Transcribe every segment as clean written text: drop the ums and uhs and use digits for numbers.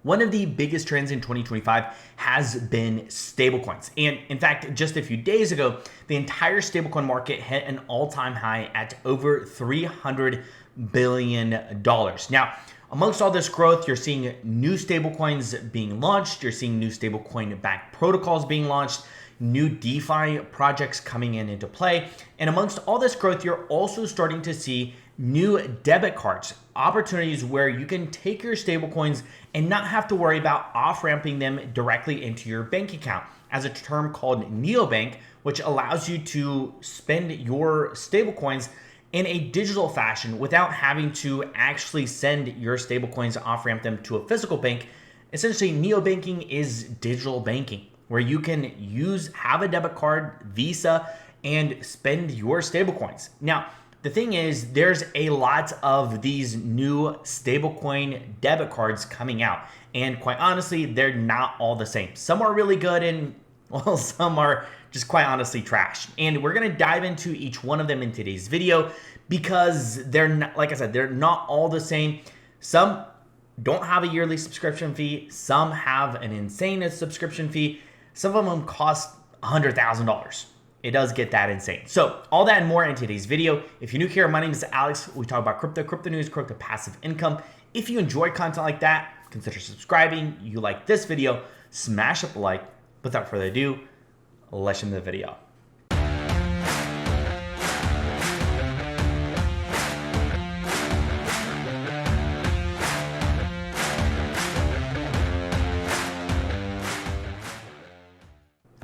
One of the biggest trends in 2025 has been stablecoins. And in fact, just a few days ago, the entire stablecoin market hit an all-time high at over $300 billion. Now, amongst all this growth, you're seeing new stablecoins being launched. You're seeing new stablecoin-backed protocols being launched, new DeFi projects coming into play. And amongst all this growth, you're also starting to see new debit cards, opportunities where you can take your stablecoins and not have to worry about off-ramping them directly into your bank account, as a term called neobank, which allows you to spend your stablecoins in a digital fashion without having to actually send your stablecoins, off-ramp them to a physical bank. Essentially, neobanking is digital banking, where you can have a debit card, Visa, and spend your stablecoins. Now, the thing is, there's a lot of these new stablecoin debit cards coming out. And quite honestly, they're not all the same. Some are really good and, well, some are just quite honestly trash. And we're gonna dive into each one of them in today's video because they're not, like I said, they're not all the same. Some don't have a yearly subscription fee. Some have an insane subscription fee. Some of them cost $100,000. It does get that insane. So all that and more in today's video. If you're new here, my name is Alex. We talk about crypto news, crypto passive income. If you enjoy content like that, consider subscribing. You like this video, smash up a like. Without further ado, let's into the video.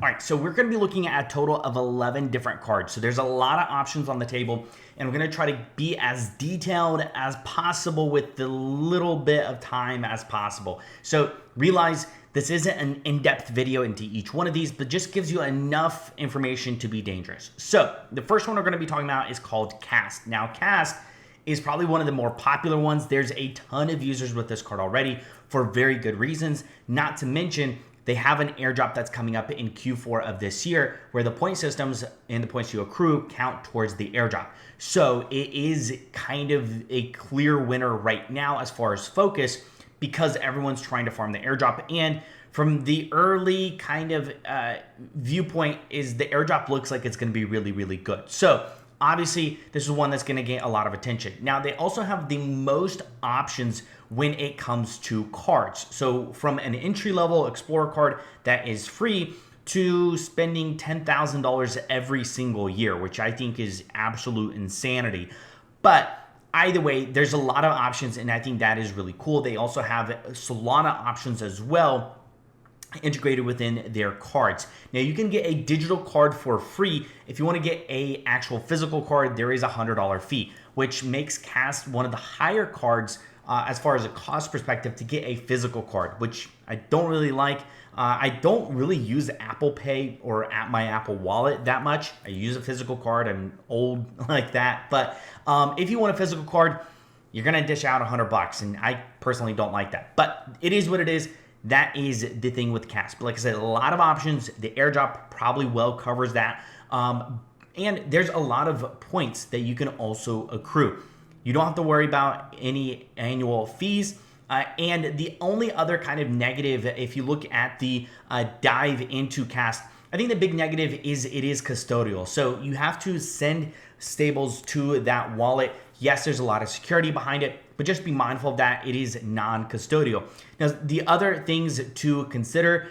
All right, so we're going to be looking at a total of 11 different cards. So there's a lot of options on the table, and we're going to try to be as detailed as possible with the little bit of time as possible. So realize this isn't an in-depth video into each one of these, but just gives you enough information to be dangerous. So the first one we're going to be talking about is called Kast. Now, Kast is probably one of the more popular ones. There's a ton of users with this card already for very good reasons, not to mention they have an airdrop that's coming up in Q4 of this year where the point systems and the points you accrue count towards the airdrop. So it is kind of a clear winner right now as far as focus because everyone's trying to farm the airdrop. And from the early kind of viewpoint is the airdrop looks like it's going to be really, really good. So obviously, this is one that's going to get a lot of attention. Now, they also have the most options when it comes to cards. So from an entry-level Explorer card that is free to spending $10,000 every single year, which I think is absolute insanity. But either way, there's a lot of options, and I think that is really cool. They also have Solana options as well integrated within their cards. Now you can get a digital card for free. If you want to get a actual physical card, there is a $100 fee, which makes Kast one of the higher cards as far as a cost perspective to get a physical card, which I don't really like. I don't really use Apple Pay or my Apple Wallet that much. I use a physical card. I'm old like that. But if you want a physical card, you're gonna dish out $100, and I personally don't like that. But it is what it is. That is the thing with Kast. But like I said, a lot of options. The airdrop probably well covers that. And there's a lot of points that you can also accrue. You don't have to worry about any annual fees. And the only other kind of negative, if you look at the dive into Kast, I think the big negative is it is custodial. So you have to send stables to that wallet. Yes, there's a lot of security behind it, but just be mindful of that. It is non-custodial. Now, the other things to consider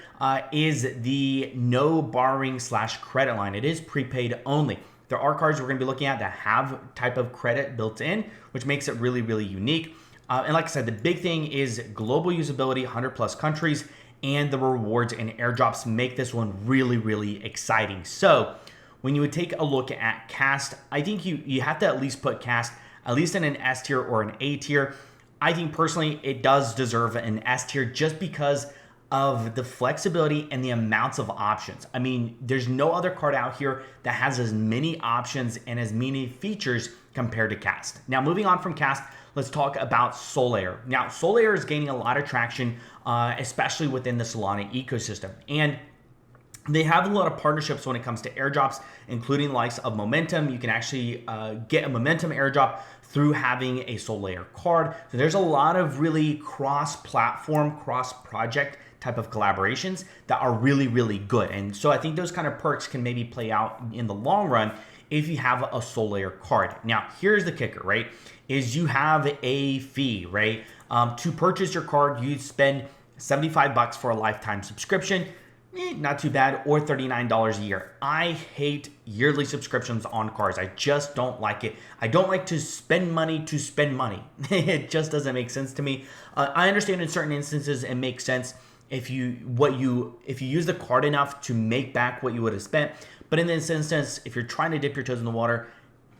is the no borrowing / credit line. It is prepaid only. There are cards we're going to be looking at that have type of credit built in, which makes it really, really unique. And like I said, the big thing is global usability, 100+ countries, and the rewards and airdrops make this one really, really exciting. So when you would take a look at Kast, I think you have to at least put Kast at least in an S tier or an A tier. I think personally it does deserve an S tier just because of the flexibility and the amounts of options. I mean, there's no other card out here that has as many options and as many features compared to Kast. Now, moving on from Kast, let's talk about Solayer. Now, Solayer is gaining a lot of traction, especially within the Solana ecosystem. And They have a lot of partnerships when it comes to airdrops, including the likes of Momentum. You can actually get a Momentum airdrop through having a Solayer card. So there's a lot of really cross-platform, cross-project type of collaborations that are really, really good. And so I think those kind of perks can maybe play out in the long run if you have a Solayer card. Now, here's the kicker, right? Is you have a fee, right? To purchase your card, you spend $75 for a lifetime subscription. Not too bad, or $39 a year. I hate yearly subscriptions on cards. I just don't like it. I don't like to spend money to spend money. It just doesn't make sense to me. I understand in certain instances it makes sense if you use the card enough to make back what you would have spent. But in this instance, if you're trying to dip your toes in the water,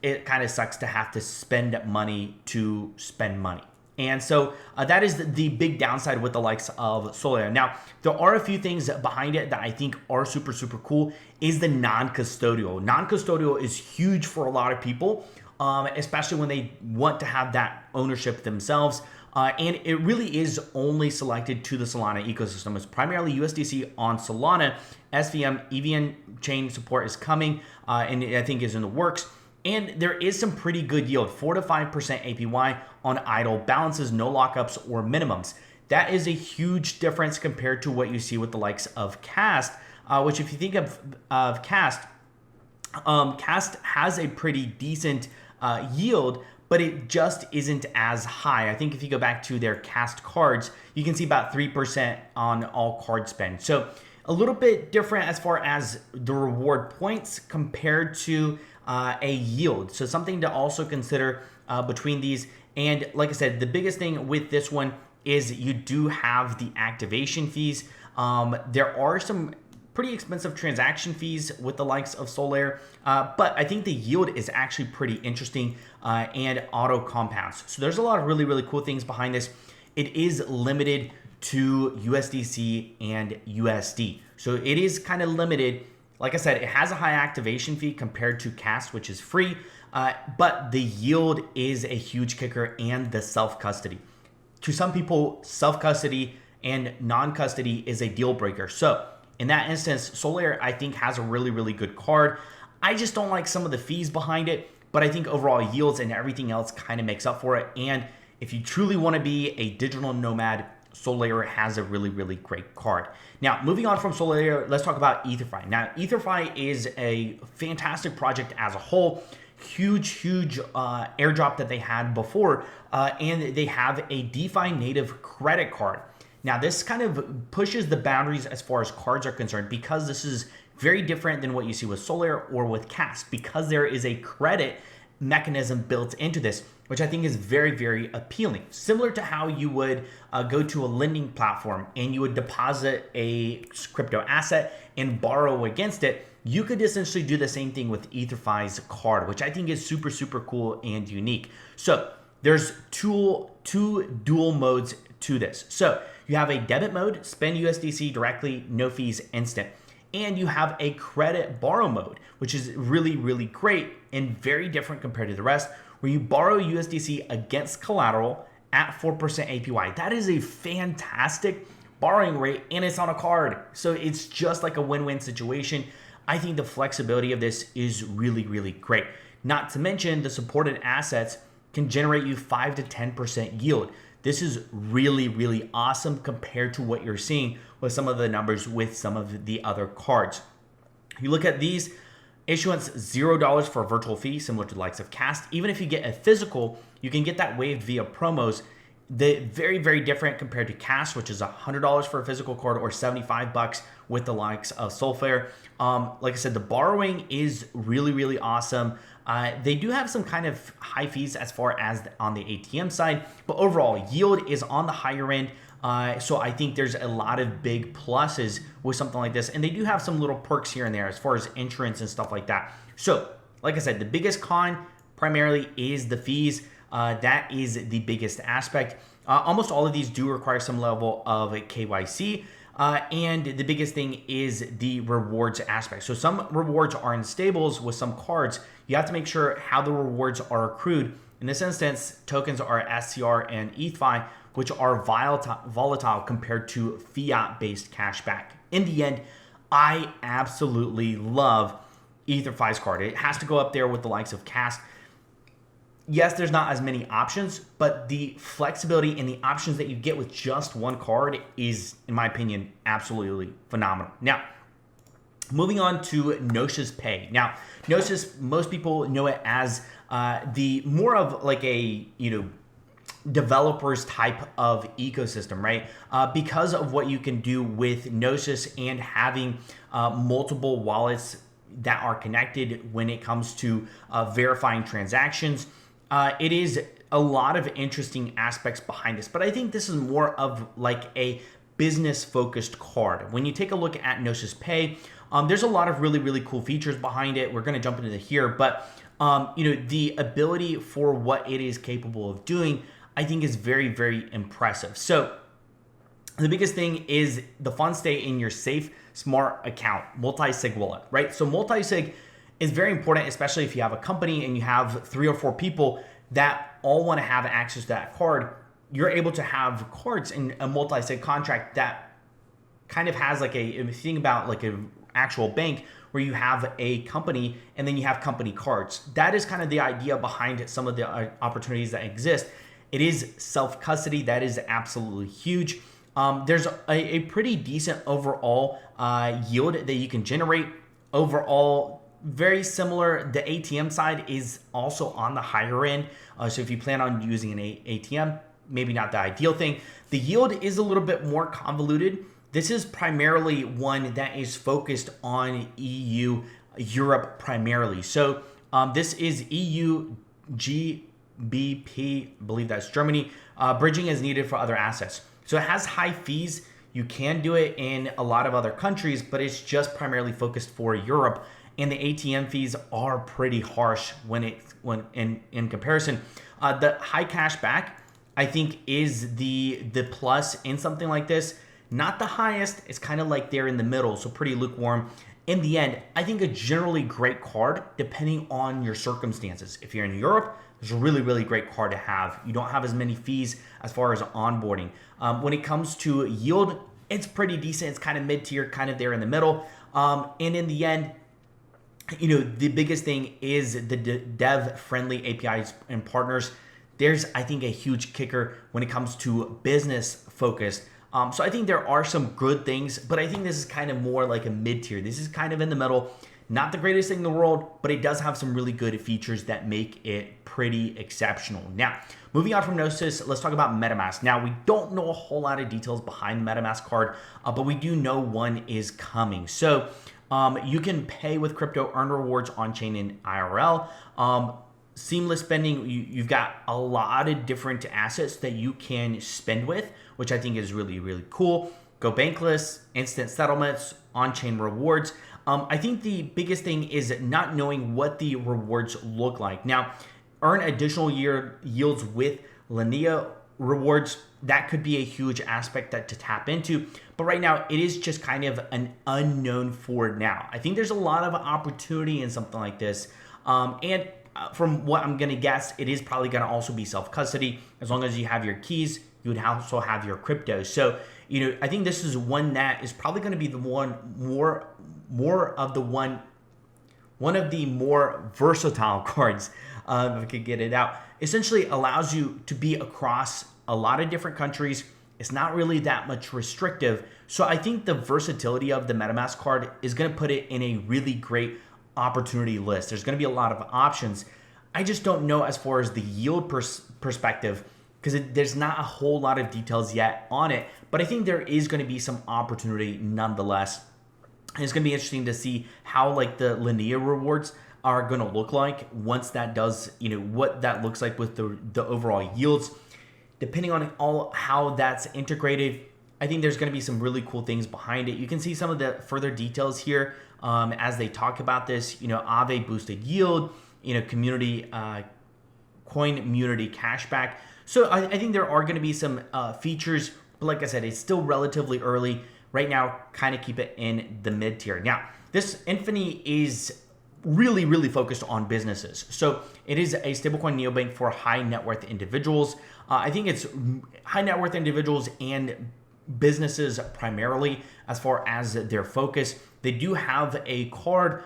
it kind of sucks to have to spend money to spend money. And so that is the big downside with the likes of Solayer. Now, there are a few things behind it that I think are super, super cool, is the non-custodial. Non-custodial is huge for a lot of people, especially when they want to have that ownership themselves. And it really is only selected to the Solana ecosystem. It's primarily USDC on Solana. SVM, EVM chain support is coming, and I think is in the works. And there is some pretty good yield, 4 to 5% APY on idle balances, no lockups or minimums. That is a huge difference compared to what you see with the likes of Kast, which if you think of Kast, Kast has a pretty decent yield, but it just isn't as high. I think if you go back to their Kast cards, you can see about 3% on all card spend. So a little bit different as far as the reward points compared to a yield. So something to also consider between these. And like I said, the biggest thing with this one is you do have the activation fees. There are some pretty expensive transaction fees with the likes of Solayer, but I think the yield is actually pretty interesting and auto compounds. So there's a lot of really, really cool things behind this. It is limited to USDC and USD. So it is kind of limited. Like I said, it has a high activation fee compared to Kast, which is free, but the yield is a huge kicker, and the self-custody. To some people, self-custody and non-custody is a deal breaker. So in that instance, Solayer, I think, has a really, really good card. I just don't like some of the fees behind it, but I think overall yields and everything else kind of makes up for it. And if you truly want to be a digital nomad, Solayer has a really, really great card. Now, moving on from Solayer, let's talk about Ether.fi. Now, Ether.fi is a fantastic project as a whole. Huge airdrop that they had before, and they have a DeFi native credit card. Now, this kind of pushes the boundaries as far as cards are concerned, because this is very different than what you see with Solayer or with Kast, because there is a credit mechanism built into this, which I think is very, very appealing. Similar to how you would go to a lending platform and you would deposit a crypto asset and borrow against it, you could essentially do the same thing with Ether.fi's card, which I think is super, super cool and unique. So there's two dual modes to this. So you have a debit mode, spend USDC directly, no fees, instant. And you have a credit borrow mode, which is really, really great and very different compared to the rest, where you borrow USDC against collateral at 4% APY. That is a fantastic borrowing rate, and it's on a card. So it's just like a win-win situation. I think the flexibility of this is really, really great. Not to mention the supported assets can generate you 5 to 10% yield. This is really, really awesome compared to what you're seeing with some of the numbers with some of the other cards. You look at these, issuance $0 for a virtual fee, similar to the likes of Kast. Even if you get a physical, you can get that waived via promos. The very, very different compared to Kast, which is $100 for a physical card or $75 with the likes of Solflare. Like I said, the borrowing is really, really awesome. They do have some kind of high fees as far as on the ATM side, but overall yield is on the higher end. So I think there's a lot of big pluses with something like this. And they do have some little perks here and there as far as insurance and stuff like that. So like I said, the biggest con primarily is the fees. That is the biggest aspect. Almost all of these do require some level of KYC. And the biggest thing is the rewards aspect. So some rewards are in stables with some cards. You have to make sure how the rewards are accrued. In this instance, tokens are SCR and Ether.fi, which are volatile compared to fiat-based cashback. In the end, I absolutely love Ether.fi's card. It has to go up there with the likes of Kast. Yes, there's not as many options, but the flexibility and the options that you get with just one card is, in my opinion, absolutely phenomenal. Now, moving on to Gnosis Pay. Now, Gnosis, most people know it as the more of like a, developers type of ecosystem, right? Because of what you can do with Gnosis and having multiple wallets that are connected when it comes to verifying transactions. It is a lot of interesting aspects behind this, but I think this is more of like a business focused card. When you take a look at Gnosis Pay, there's a lot of really, really cool features behind it. We're going to jump into here, but the ability for what it is capable of doing, I think is very, very impressive. So the biggest thing is the funds stay in your safe, smart account, multi-sig wallet, right? So multi-sig is very important, especially if you have a company and you have 3 or 4 people that all want to have access to that card. You're able to have cards in a multi-sig contract that kind of has like a thing about like an actual bank where you have a company and then you have company cards. That is kind of the idea behind some of the opportunities that exist. It is self-custody. That is absolutely huge. There's a pretty decent overall yield that you can generate. Overall, very similar. The ATM side is also on the higher end. So if you plan on using an ATM, maybe not the ideal thing. The yield is a little bit more convoluted. This is primarily one that is focused on EU, Europe primarily. So this is EU GBP, I believe that's Germany. Bridging is needed for other assets. So it has high fees. You can do it in a lot of other countries, but it's just primarily focused for Europe. And the ATM fees are pretty harsh when in comparison. The high cash back, I think, is the plus in something like this. Not the highest, it's kind of like there in the middle, so pretty lukewarm. In the end, I think a generally great card depending on your circumstances. If you're in Europe, it's a really, really great card to have. You don't have as many fees as far as onboarding. When it comes to yield, it's pretty decent. It's kind of mid-tier, kind of there in the middle. And in the end, the biggest thing is the dev-friendly APIs and partners. There's, I think, a huge kicker when it comes to business-focused. So I think there are some good things, but I think this is kind of more like a mid-tier. This is kind of in the middle. Not the greatest thing in the world, but it does have some really good features that make it pretty exceptional. Now, moving on from Gnosis, let's talk about MetaMask. Now, we don't know a whole lot of details behind the MetaMask card, but we do know one is coming. So you can pay with crypto, earn rewards on-chain in IRL. Seamless spending, you've got a lot of different assets that you can spend with, which I think is really, really cool. Go bankless, instant settlements, on-chain rewards. I think the biggest thing is not knowing what the rewards look like. Now, earn additional yields with linear rewards. That could be a huge aspect to tap into. But right now, it is just kind of an unknown for now. I think there's a lot of opportunity in something like this. And from what I'm going to guess, it is probably going to also be self-custody. As long as you have your keys, you would also have your crypto. So, I think this is one that is probably going to be the one of the more versatile cards, if I could get it out. Essentially allows you to be across a lot of different countries. It's not really that much restrictive. So I think the versatility of the MetaMask card is going to put it in a really great opportunity list. There's going to be a lot of options. I just don't know as far as the yield perspective, because there's not a whole lot of details yet on it. But I think there is going to be some opportunity nonetheless. It's going to be interesting to see how like the linear rewards are going to look like once that does, what that looks like with the overall yields. Depending on how that's integrated, I think there's going to be some really cool things behind it. You can see some of the further details here as they talk about this. Aave boosted yield, community coin immunity cashback. So I think there are going to be some features, but like I said, it's still relatively early. Right now, kind of keep it in the mid-tier. Now, this Infini is really, really focused on businesses. So it is a stablecoin neobank for high net worth individuals. I think it's high net worth individuals and businesses primarily as far as their focus. They do have a card,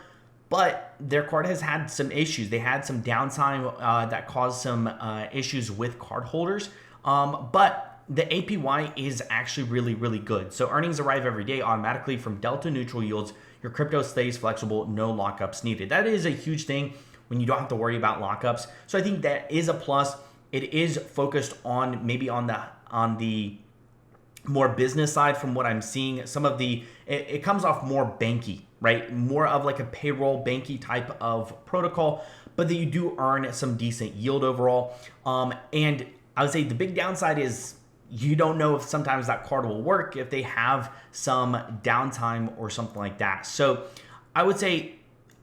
but their card has had some issues. They had some downtime that caused some issues with card holders. But the APY is actually really, really good. So earnings arrive every day automatically from delta neutral yields. Your crypto stays flexible, no lockups needed. That is a huge thing when you don't have to worry about lockups. So I think that is a plus. It is focused on maybe on the more business side from what I'm seeing. Some of it comes off more banky, right? More of like a payroll banky type of protocol, but that you do earn some decent yield overall. And I would say the big downside is you don't know if sometimes that card will work if they have some downtime or something like that. So I would say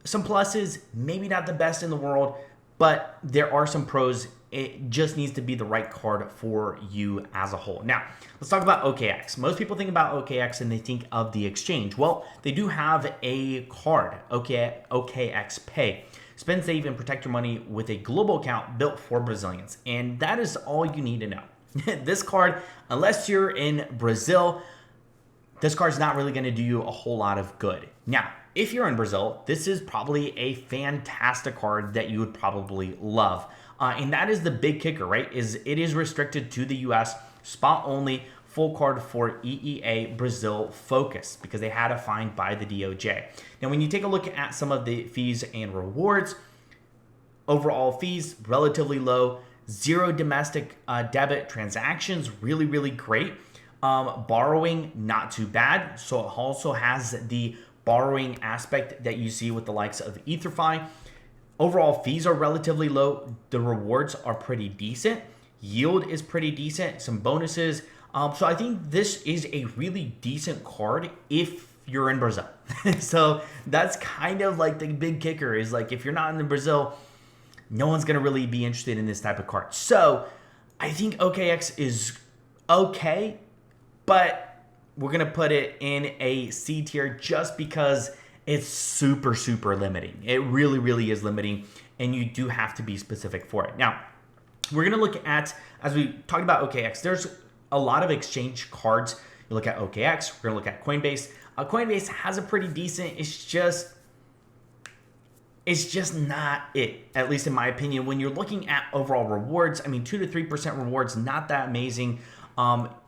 some pluses, maybe not the best in the world, but there are some pros. It just needs to be the right card for you as a whole. Now, let's talk about OKX. Most people think about OKX and they think of the exchange. Well, they do have a card, OKX Pay. Spend, save, and protect your money with a global account built for Brazilians. And that is all you need to know. This card, unless you're in Brazil, this card's not really going to do you a whole lot of good. Now, if you're in Brazil, this is probably a fantastic card that you would probably love. And that is the big kicker, right? It is restricted to the US, spot only, full card for EEA Brazil focus because they had a fine by the DOJ. Now, when you take a look at some of the fees and rewards, overall fees relatively low, zero domestic debit transactions, really, really great. Borrowing, not too bad. So it also has the borrowing aspect that you see with the likes of Ether.fi. Overall fees are relatively low. The rewards are pretty decent. Yield is pretty decent. Some bonuses. So I think this is a really decent card if you're in Brazil. So that's kind of like the big kicker is like if you're not in Brazil, no one's going to really be interested in this type of card. So I think OKX is okay, but we're going to put it in a C tier just because it's super, super limiting. It really, really is limiting, and you do have to be specific for it. Now, we're going to look at, as we talked about OKX, there's a lot of exchange cards. You look at OKX, we're going to look at Coinbase. Coinbase has a pretty decent, it's just not it, at least in my opinion. When you're looking at overall rewards, I mean, 2 to 3% rewards, not that amazing.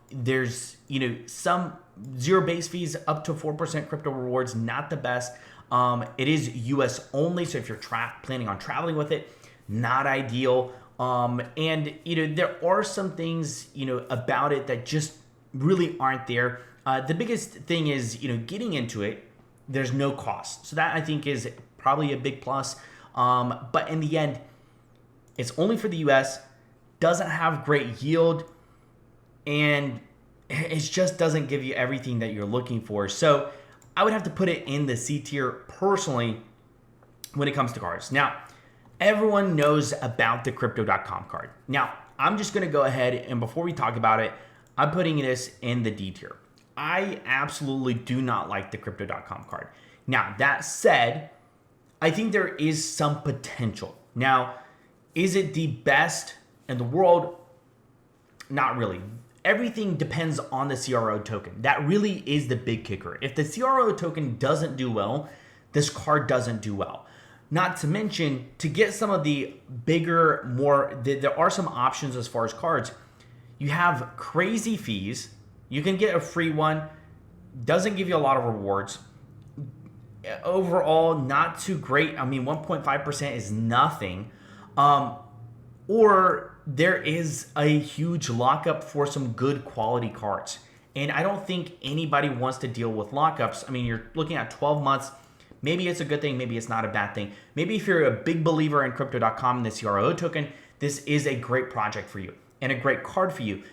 There's, some zero base fees up to 4% crypto rewards, not the best. It is US only, so if you're planning on traveling with it, not ideal. And there are some things about it that just really aren't there. The biggest thing is getting into it. There's no cost, so that I think is probably a big plus. But in the end, it's only for the US, doesn't have great yield, and it just doesn't give you everything that you're looking for. So I would have to put it in the C tier personally when it comes to cards. Now, everyone knows about the Crypto.com card. Now, I'm just going to go ahead and before we talk about it, I'm putting this in the D tier. I absolutely do not like the Crypto.com card. Now, that said, I think there is some potential. Now, is it the best in the world? Not really. Everything depends on the CRO token. That really is the big kicker. If the CRO token doesn't do well, this card doesn't do well. Not to mention, to get some of the bigger, there are some options as far as cards. You have crazy fees. You can get a free one. Doesn't give you a lot of rewards. Overall, not too great. I mean, 1.5% is nothing. Or there is a huge lockup for some good quality cards. And I don't think anybody wants to deal with lockups. I mean, you're looking at 12 months. Maybe it's a good thing. Maybe it's not a bad thing. Maybe if you're a big believer in Crypto.com and the CRO token, this is a great project for you and a great card for you,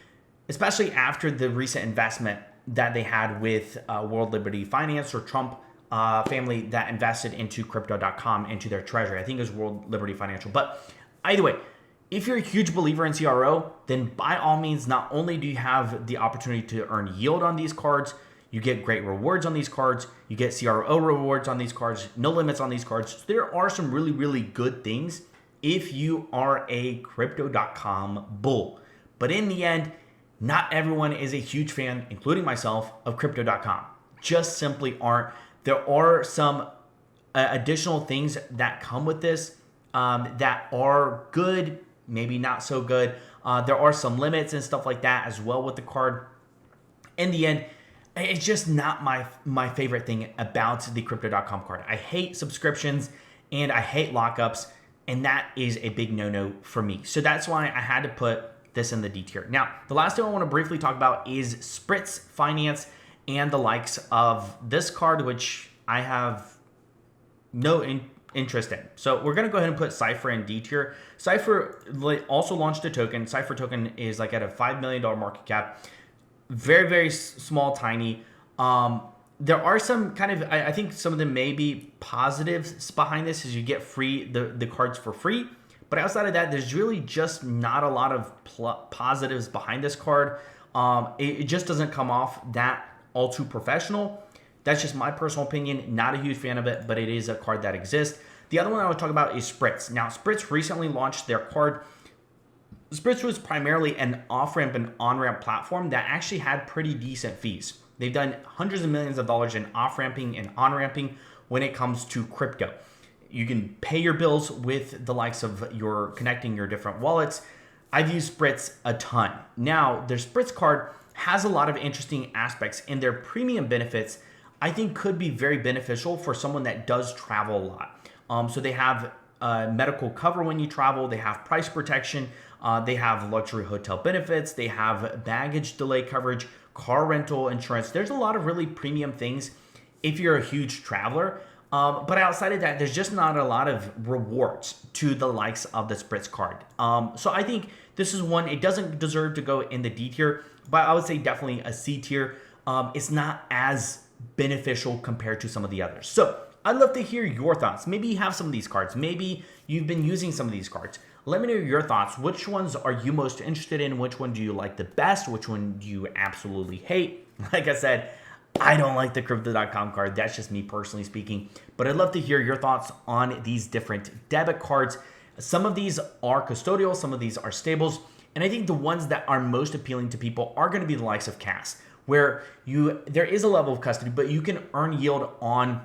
especially after the recent investment that they had with World Liberty Finance or Trump family that invested into Crypto.com, into their treasury. I think it was World Liberty Financial. But either way, if you're a huge believer in CRO, then by all means, not only do you have the opportunity to earn yield on these cards, you get great rewards on these cards, you get CRO rewards on these cards, no limits on these cards. So there are some really, really good things if you are a Crypto.com bull. But in the end, not everyone is a huge fan, including myself, of Crypto.com. Just simply aren't. There are some additional things that come with this that are good, maybe not so good. There are some limits and stuff like that as well with the card. In the end, it's just not my favorite thing about the Crypto.com card. I hate subscriptions and I hate lockups, and that is a big no-no for me. So that's why I had to put this in the D tier. Now, the last thing I want to briefly talk about is Spritz Finance and the likes of this card, which I have no interest in. So we're going to go ahead and put Cypher in D tier. Cypher also launched a token. Cypher token is like at a $5 million market cap. Very, very small, tiny. There are some kind of, I think some of them may be positives behind this, is you get free the cards for free. But outside of that, there's really just not a lot of positives behind this card. It just doesn't come off that all too professional. That's just my personal opinion. Not a huge fan of it, but it is a card that exists. The other one I want to talk about is Spritz. Now, Spritz recently launched their card. Spritz was primarily an off-ramp and on-ramp platform that actually had pretty decent fees. They've done hundreds of millions of dollars in off-ramping and on-ramping when it comes to crypto. You can pay your bills with the likes of your connecting your different wallets. I've used Spritz a ton. Now, their Spritz card has a lot of interesting aspects, and their premium benefits I think could be very beneficial for someone that does travel a lot. So they have medical cover when you travel. They have price protection. They have luxury hotel benefits. They have baggage delay coverage, car rental insurance. There's a lot of really premium things if you're a huge traveler. But outside of that, there's just not a lot of rewards to the likes of the Spritz card. So I think this is one, it doesn't deserve to go in the D tier, but I would say definitely a C tier. It's not as beneficial compared to some of the others. So I'd love to hear your thoughts. Maybe you have some of these cards. Maybe you've been using some of these cards. Let me know your thoughts. Which ones are you most interested in? Which one do you like the best? Which one do you absolutely hate? Like I said, I don't like the Crypto.com card. That's just me personally speaking. But I'd love to hear your thoughts on these different debit cards. Some of these are custodial. Some of these are stables. And I think the ones that are most appealing to people are going to be the likes of Kast, where there is a level of custody, but you can earn yield on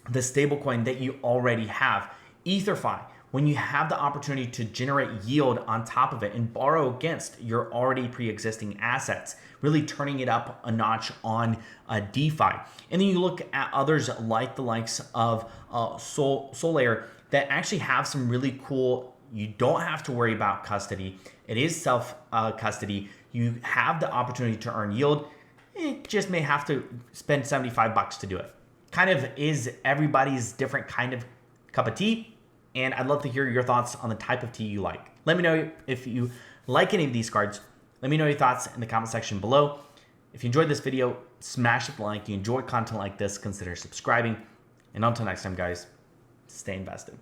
the stablecoin that you already have. Ether.fi, when you have the opportunity to generate yield on top of it and borrow against your already pre-existing assets, really turning it up a notch on DeFi. And then you look at others like the likes of Solayer that actually have some really cool, you don't have to worry about custody. It is self-custody. You have the opportunity to earn yield. It just may have to spend $75 to do it. Kind of is everybody's different kind of cup of tea. And I'd love to hear your thoughts on the type of tea you like. Let me know if you like any of these cards. Let me know your thoughts in the comment section below. If you enjoyed this video, smash the like. If you enjoy content like this, consider subscribing. And until next time, guys, stay invested.